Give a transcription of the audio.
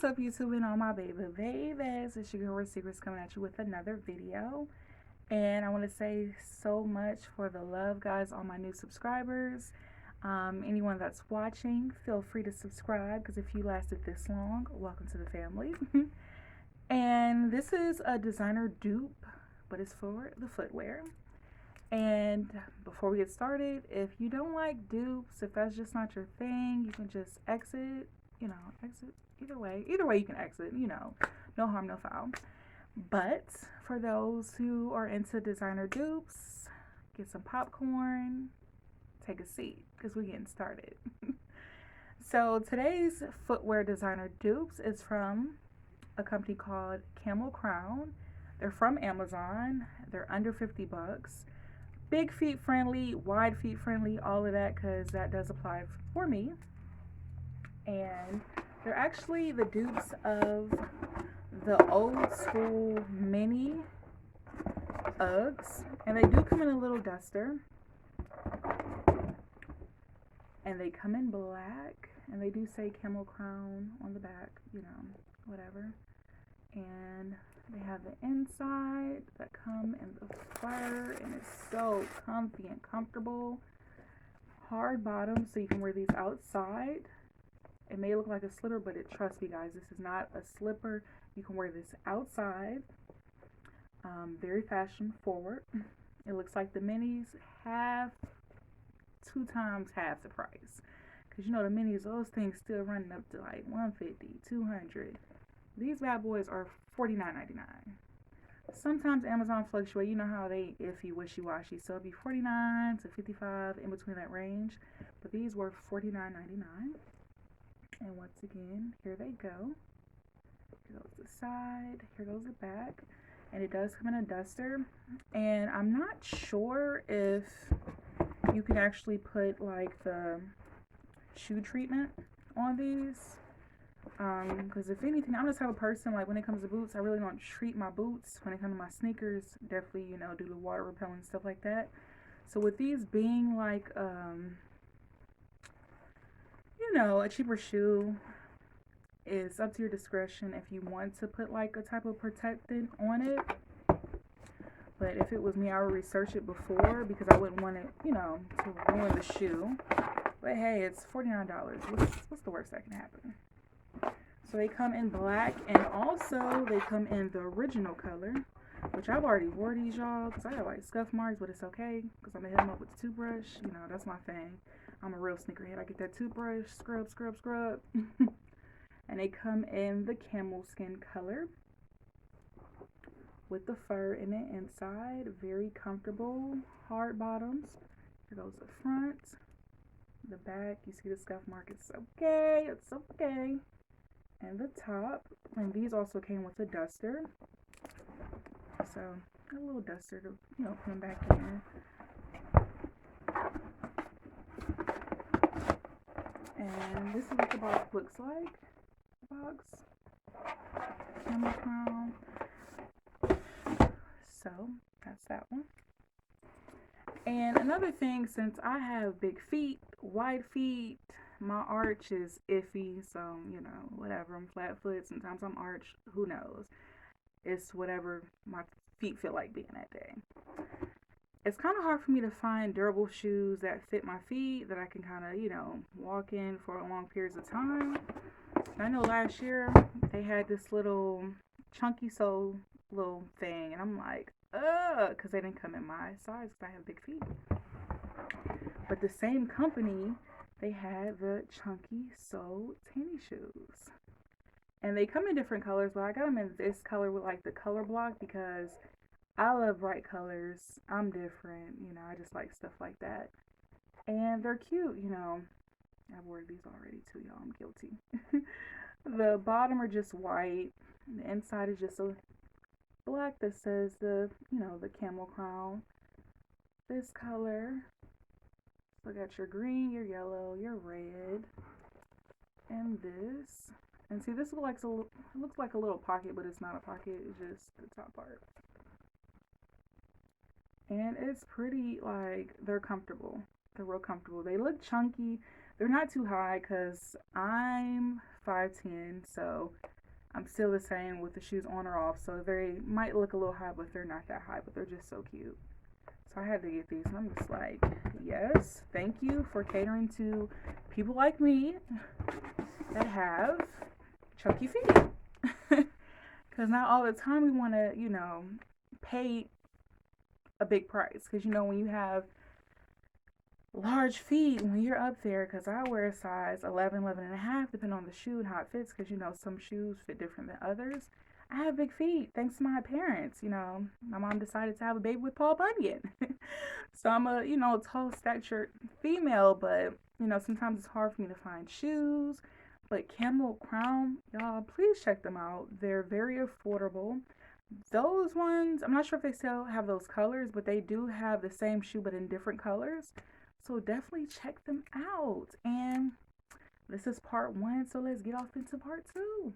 What's up, YouTube and all my babies? It's your girl Secrets coming at you with another video. And I want to say so much for the love, guys, all my new subscribers. Anyone that's watching, feel free to subscribe because if you lasted this long, welcome to the family. And this is a designer dupe, but it's for the footwear. And before we get started, if you don't like dupes, if that's just not your thing, you can just exit, exit either way you can exit, no harm, no foul. But for those who are into designer dupes, get some popcorn, take a seat because we're getting started. So today's footwear designer dupes is from a company called Camel. They're from Amazon. They're under 50 bucks. Big feet friendly, wide feet friendly, all of that, because that does apply for me. And they're actually the dupes of the old school mini Uggs. And they do come in a little duster. And they come in black. And they do say Camel Crown on the back, whatever. And they have the inside that come in the fur, and it's so comfy and comfortable. Hard bottom, so you can wear these outside. It may look like a slipper, but trust me, guys, this is not a slipper. You can wear this outside. Very fashion forward. It looks like the minis have 2 times half the price. Because the minis, those things still running up to like $150, $200. These bad boys are $49.99. Sometimes Amazon fluctuate. You know how they iffy, wishy-washy. So it'll be $49 to $55, in between that range. But these were $49.99. And once again, here they go. Here goes the side. Here goes the back. And it does come in a duster. And I'm not sure if you can actually put like the shoe treatment on these. Because if anything, I'm the type of person, like when it comes to boots, I really don't treat my boots. When it comes to my sneakers, definitely, do the water repellent stuff like that. So with these being like, a cheaper shoe, it's up to your discretion if you want to put like a type of protectant on it. But if it was me, I would research it before because I wouldn't want it, to ruin the shoe. But hey, it's $49. What's the worst that can happen? So they come in black, and also they come in the original color, which I've already wore these, y'all, because I got like scuff marks, but it's okay, because I'm going to hit them up with the toothbrush. That's my thing. I'm a real sneakerhead. I get that toothbrush, scrub. And they come in the camel skin color with the fur in it inside. Very comfortable. Hard bottoms. Here goes the front. The back, you see the scuff mark. It's okay. And the top, and these also came with a duster, so a little duster to put them back in. And this is what the box looks like. The box, Camel Crown. So that's that one. And another thing, since I have big feet, wide feet, my arch is iffy, so whatever. I'm flat foot, sometimes I'm arched, who knows. It's whatever my feet feel like being that day. It's kind of hard for me to find durable shoes that fit my feet, that I can kind of walk in for long periods of time. I know last year they had this little chunky sole little thing, and I'm like, because they didn't come in my size because I have big feet. But the same company, they had the chunky sole tennis shoes. And they come in different colors, but I got them in this color with like the color block because I love bright colors. I'm different, I just like stuff like that. And they're cute, I've worn these already too, y'all. I'm guilty. The bottom are just white. The inside is just a black that says the Camel Crown. This color. So got your green, your yellow, your red, and this. And see, this looks like a little pocket, but it's not a pocket. It's just the top part. And it's pretty, like, they're comfortable. They're real comfortable. They look chunky. They're not too high because I'm 5'10", so I'm still the same with the shoes on or off. So they might look a little high, but they're not that high, but they're just so cute. So I had to get these, and I'm just like, yes, thank you for catering to people like me that have chunky feet. Because not all the time we want to, pay a big price. Because, when you have large feet, when you're up there, because I wear a size 11, 11 and a half, depending on the shoe and how it fits, because, some shoes fit different than others. I have big feet, thanks to my parents. My mom decided to have a baby with Paul Bunyan. So I'm a, tall statured female, but, sometimes it's hard for me to find shoes. But Camel Crown, y'all, please check them out. They're very affordable. Those ones, I'm not sure if they still have those colors, but they do have the same shoe but in different colors. So definitely check them out. And this is part 1, so let's get off into part 2.